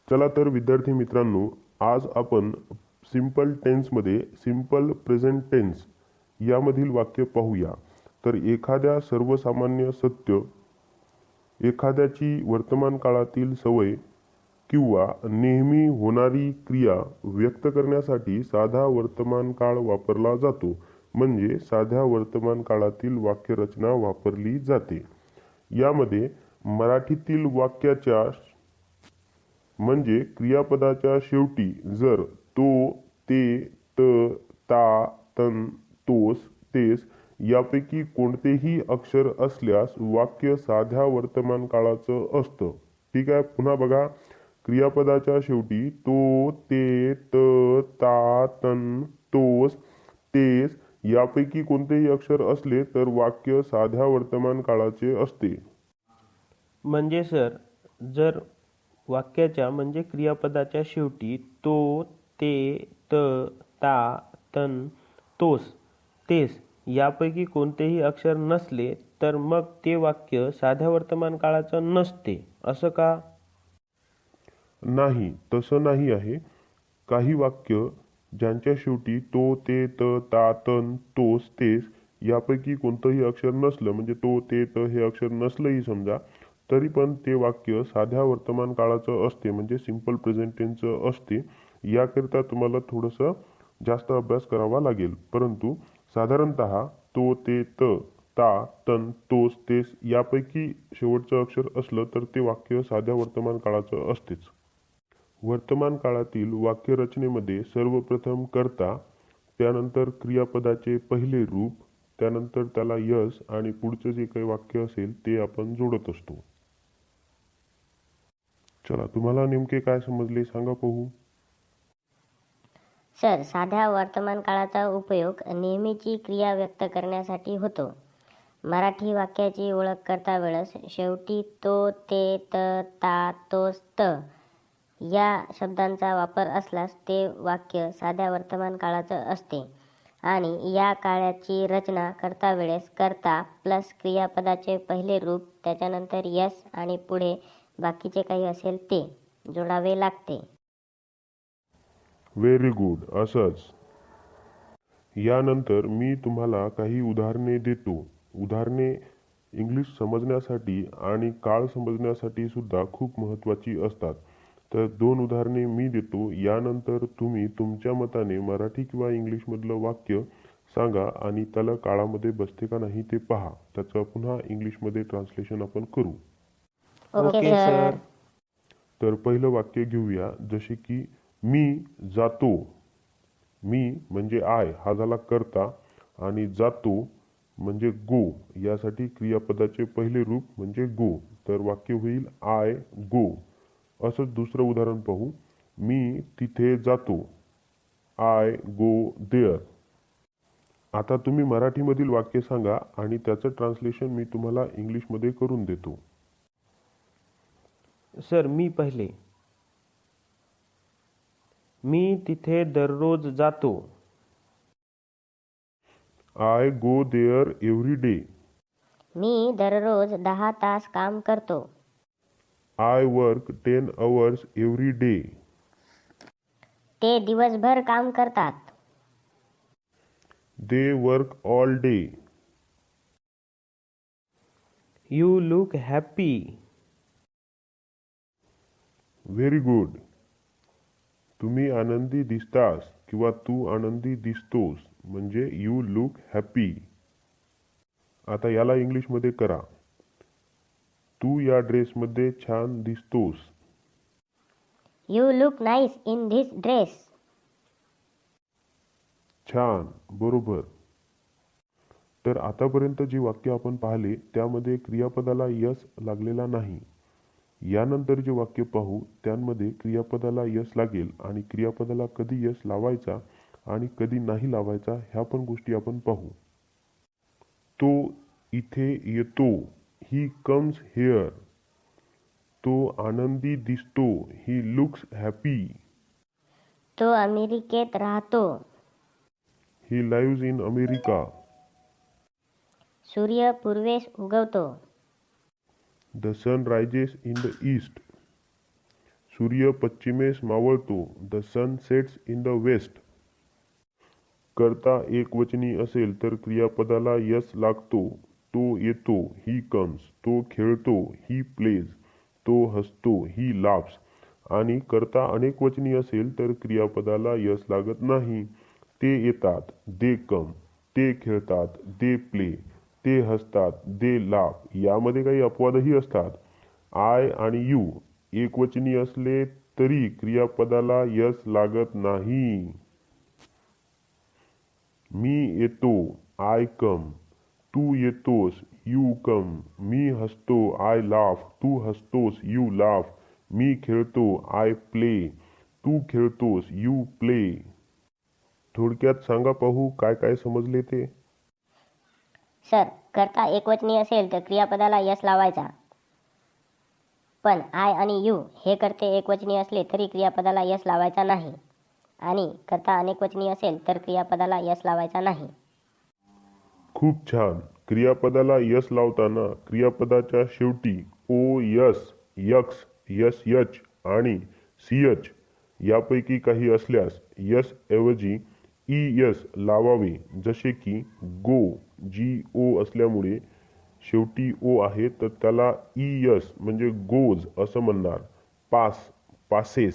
चला तर विद्यार्थी मित्रांनो, आज आपण सिंपल टेन्समध्ये सिंपल प्रेझेंट टेन्स यामधील वाक्य पाहूया. तर एखाद्या सर्वसामान्य सत्य, एखाद्याची वर्तमान काळातील सवय किंवा नेहमी होणारी क्रिया व्यक्त करण्यासाठी साधा वर्तमान काळ वापरला जातो. म्हणजे साध्या वर्तमान काळातील वाक्यरचना वापरली जाते. यामध्ये मराठीतील वाक्याच्या म्हणजे क्रियापदाच्या शेवटी जर तो, ते, त, ता, तन, तोस, तेस यापैकी कोणतेही अक्षर असल्यास वाक्य साध्या वर्तमान काळाचं असतं. ठीक आहे, पुन्हा बघा. क्रियापदाच्या शेवटी तो, ते, त, ता, तन, तोस, तेस यापैकी कोणतेही अक्षर असले तर वाक्य साध्या वर्तमान काळाचे असते. म्हणजे सर, जर वाक्याच्या म्हणजे क्रियापदाच्या शेवटी तो, ते, त, ता, तन, तोस, तेस यापैकी कोणतेही अक्षर नसले तर मग ते वाक्य साध्या वर्तमान काळाचं नसते, असं का? नाही, तसं नाही आहे. काही वाक्य ज्यांच्या शेवटी तो, ते, त, ता, तन, तोस, तेस यापैकी कोणतंही अक्षर नसलं, म्हणजे तो, ते, त हे अक्षर नसलंही समजा, तरी पण ते वाक्य साध्या वर्तमान काळाचं असते, म्हणजे सिंपल प्रेझेंट टेन्सचं असते. याकरिता तुम्हाला थोडंसं जास्त अभ्यास करावा लागेल. परंतु साधारणतः तो, ते, त, ता, तन, तोस, तेस यापैकी शेवटचं अक्षर असलं तर ते वाक्य साध्या वर्तमान काळाचं असतेच. वर्तमान काळातील वाक्यरचनेमध्ये सर्वप्रथम कर्ता, त्यानंतर क्रियापदाचे पहिले रूप, त्यानंतर त्याला यस आणि पुढचं जे काही वाक्य असेल ते आपण जोडत असतो. चला, तुम्हाला नेमके काय समजले सांगा पाहू. सर, साध्या वर्तमान काळाचा उपयोग नेहमीची क्रिया व्यक्त करण्यासाठी होतो. मराठी वाक्याची ओळख करता वेळेस शेवटी तो, ते, त, ता, तोस, त या शब्दांचा वापर असल्यास ते वाक्य साध्या वर्तमान काळाचं असते. आणि या काळाची रचना करता वेळेस कर्ता प्लस क्रियापदाचे पहिले रूप, त्याच्यानंतर यस आणि पुढे बाकीचे काही असेल ते जोडावे लागते. Very good. असंच. यानंतर मी तुम्हाला काही उदाहरणे देतो. उदाहरणे इंग्लिश समजण्यासाठी आणि काळ समजण्यासाठी सुद्धा खूप महत्त्वाची असतात. तर 2 उदाहरणे मी देतो. यानंतर तुम्ही तुमच्या मताने मराठी किंवा इंग्लिशमधलं वाक्य सांगा आणि त्याला काळामध्ये बसते का नाही ते पहा. त्याचं पुन्हा इंग्लिशमध्ये ट्रान्सलेशन आपण करू. Okay sir. तर पहिलं वाक्य घेऊया. जसे की मी जातो. मी म्हणजे आय हा झाला कर्ता आणि जातो म्हणजे गो. यासाठी क्रियापदाचे पहिले रूप म्हणजे गो. तर वाक्य होईल आय गो. असंच दुसरं उदाहरण पाहू. मी तिथे जातो. I go there. आता तुम्ही मराठीमधील वाक्य सांगा आणि त्याचं ट्रान्सलेशन मी तुम्हाला इंग्लिशमध्ये करून देतो. सर, मी पहिले. मी तिथे दररोज जातो. I go there every day. मी दररोज 10 तास काम करतो. I work 10 hours every day. ते दिवसभर काम करतात. They work all day. You look happy. Very good. तुम्ही आनंदी दिसतास किंवा तू आनंदी दिसतोस म्हणजे यू लुक हॅपी. आता याला इंग्लिशमध्ये करा. तू या ड्रेसमध्ये छान दिसतोस. You look nice in this dress. छान, बरोबर. तर आतापर्यंत जी वाक्य आपण पाहिले त्यामध्ये क्रियापदाला यस लागलेला नाही. यानंतर जे वाक्य पाहू त्यांमध्ये क्रियापदाला यस लागेल आणि क्रियापदाला कधी यस लावायचा आणि कधी नाही लावायचा ह्या पण गोष्टी आपण पाहू. तो इथे येतो. He comes here. तो आनंदी दिसतो. He looks happy. तो अमेरिकेत राहतो. He lives in America. सूर्य पूर्वेस उगवतो. The sun rises in the east. सूर्य पश्चिमेस मावळतो. The sun sets in the west. कर्ता एकवचनी असेल तर क्रियापदाला यस लागतो. तो येतो, ही कम्स. तो खेळतो, ही प्लेज. तो हसतो, ही लाफ्स. आणि कर्ता अनेकवचनी असेल तर क्रियापदाला यस लागत नाही. ते येतात, दे कम. ते खेळतात, दे प्ले. ते हसतात, दे लाफ. यामध्ये काही अपवादही असतात. आय आणि यू एकवचनी असले तरी क्रियापदाला यस लागत नाही. मी येतो, I come. Tu येतोस, you come. मी हसतो, आय लाफ. तू हसतोस, यू लाफ. मी खेळतो, आय प्ले. तू खेळतोस, यू प्ले. थोडक्यात सांगा पाहू काय काय समजले ते. सर, कर्ता एकवचनी असेल तर क्रियापदाला यस लावायचा. पण आय आणि यू हे कर्ते एकवचनी असले तरी क्रियापदाला यस लावायचा नाही. आणि कर्ता अनेकवचनी असेल तर क्रियापदाला यस लावायचा नाही. खूप छान. क्रियापदाला यस लावताना क्रियापदाच्या शेवटी ओ यस, यक्स, यस यच आणि सीएच यापैकी काही असल्यास यस ऐवजी ईएस लावावे. जसे की गो, जी ओ असल्यामुळे शेवटी ओ आहे तर त्याला ईएस म्हणजे गोज असं म्हणणार. Pass, passes.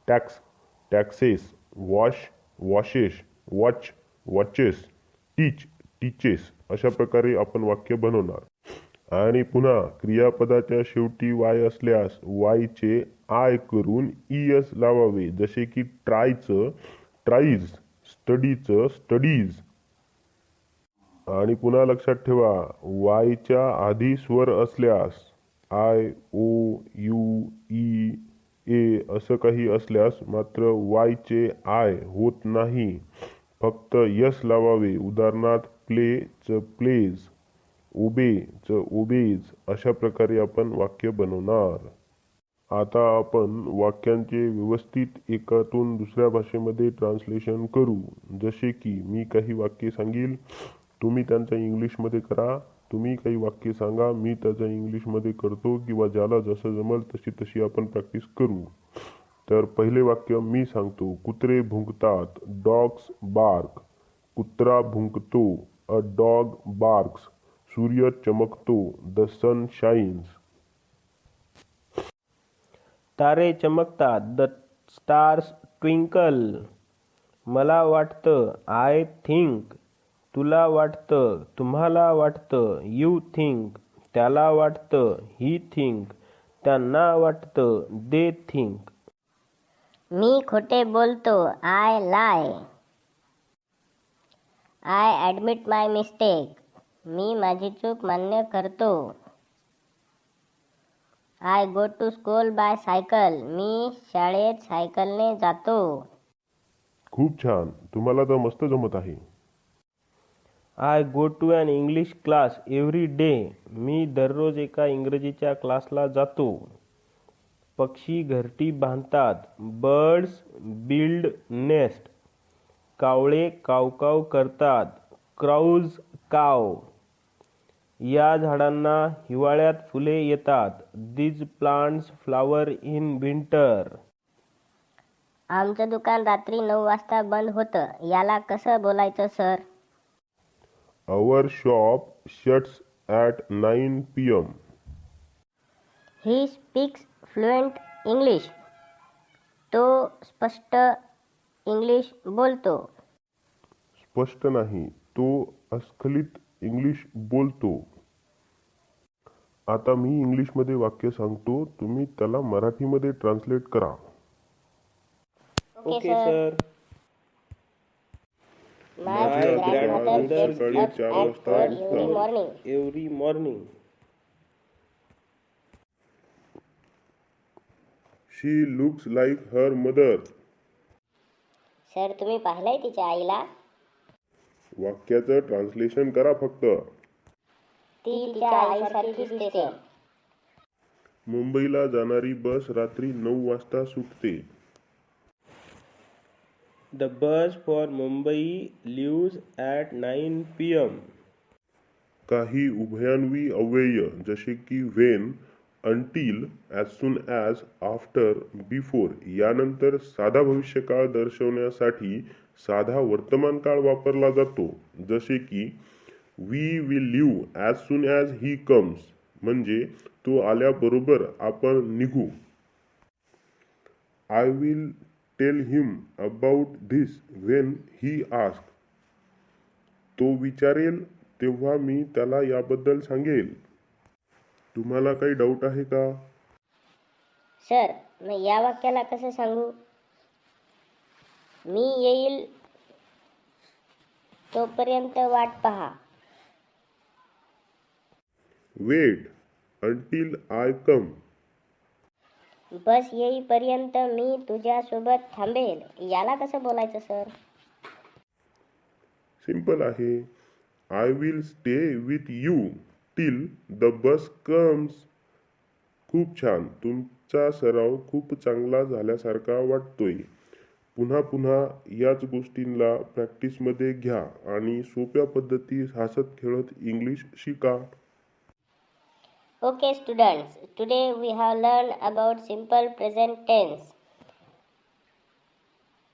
Tax, taxes. Wash, washes. Watch, watches. Teach, teaches. अशा प्रकारे आपण वाक्य बनवणार. आणि पुन्हा क्रियापदाच्या शेवटी वाय असल्यास वायचे आय करून ईएस लावावे. जसे की ट्रायचं ट्राईज, स्टडीचं स्टडीज. आणि पुन्हा लक्षात ठेवा वायच्या आधी स्वर असल्यास आय, ओ, यू, ई, ए असं काही असल्यास मात्र वायचे आय होत नाही, फक्त यस लावावे. उदाहरणार्थ प्ले च प्लेज, ओबे च ओबेज. अशा प्रकारे आपण वाक्य बनवणार. आता आपण वाक्यांचे व्यवस्थित एकातून दुसऱ्या भाषेमध्ये ट्रान्सलेशन करू. जसे की मी काही वाक्ये सांगील, तुम्ही त्यांचा इंग्लिशमध्ये करा. तुम्ही काही वाक्य सांगा, मी त्याचं इंग्लिशमध्ये करतो किंवा ज्याला जसं जमल तशी तशी आपण प्रॅक्टिस करू. तर पहिले वाक्य मी सांगतो. कुत्रे भुंकतात. Dogs bark. कुत्रा भुंकतो. A dog barks. सूर्य चमकतो. The sun shines. तारे चमकतात. The stars twinkle. मला वाटतं, आय थिंक. तुला वाटतं, तुम्हाला वाटतं, यू थिंक. त्याला वाटतं, ही थिंक. त्यांना वाटतं, दे थिंक. मी खोटे बोलतो. I lie. I admit my mistake. मी माझी चूक मान्य करतो. I go to school by cycle. मी शाळेत सायकलने जातो. खूप छान. तुम्हाला तर मस्त जमत आहे. I go to an English class every day. मी दररोज एका इंग्रजीच्या क्लासला जातो. पक्षी घरटी बांधतात. Birds build nest. कावळे कावकाव करतात. Crows caw. या झाडांना हिवाळ्यात फुले येतात. These plants flower in winter. आमचं दुकान रात्री 9 वाजता बंद होतं. याला कसं बोलायचं sir? Our shop shuts at 9 p.m. He speaks fluent English. तो स्पष्ट इंग्लिश बोलतो. स्पष्ट नाही, तो अस्खलित इंग्लिश बोलतो. आता मी इंग्लिशमध्ये वाक्य सांगतो, तुम्ही त्याला मराठीमध्ये ट्रान्सलेट करा. Okay sir. My grandmother सकाळी gets 4 up वाजता at 4 in the morning. Every morning. She looks like her mother. Sir, तुम्ही पाहिलंय तिच्या आईला? वाक्याचं ट्रान्सलेशन करा फक्त. ती तिच्या आईसारखीच दिसते. मुंबईला जाणारी बस रात्री 9 वाजता सुटते. The bus for Mumbai leaves at 9 p.m. काही उभयान्वी अव्यय जसे की when, until, as soon as, after, before यानंतर साधा भविष्यकाळ दर्शवण्यासाठी साधा वर्तमान काळ वापरला जातो. जसे की we will leave as soon as he comes म्हणजे तो आल्याबरोबर आपण निघू. I will tell him about this when he ask तो विचारेल तेव्हा मी त्याला याबद्दल सांगेल. तुम्हाला काही डाऊट आहे का? सर, मग या वाक्याला कसं सांगू? मी येईल तोपर्यंत वाट पहा. वेट अंटिल आय कम. बस येईपर्यंत मी तुझ्यासोबत थांबेल. याला कसं बोलायचं सर? सिंपल आहे. I will stay with you till the bus comes. खूप छान. तुमचा सराव खूप चांगला झाल्यासारखा वाटतोय. पुन्हा पुन्हा याच गोष्टींना प्रॅक्टिसमध्ये घ्या आणि सोप्या पद्धती हसत खेळत इंग्लिश शिका. Okay students, today we have learned about simple present tense.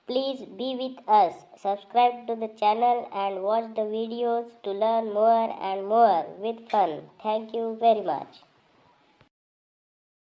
Please be with us. Subscribe to the channel and watch the videos to learn more and more with fun. Thank you very much.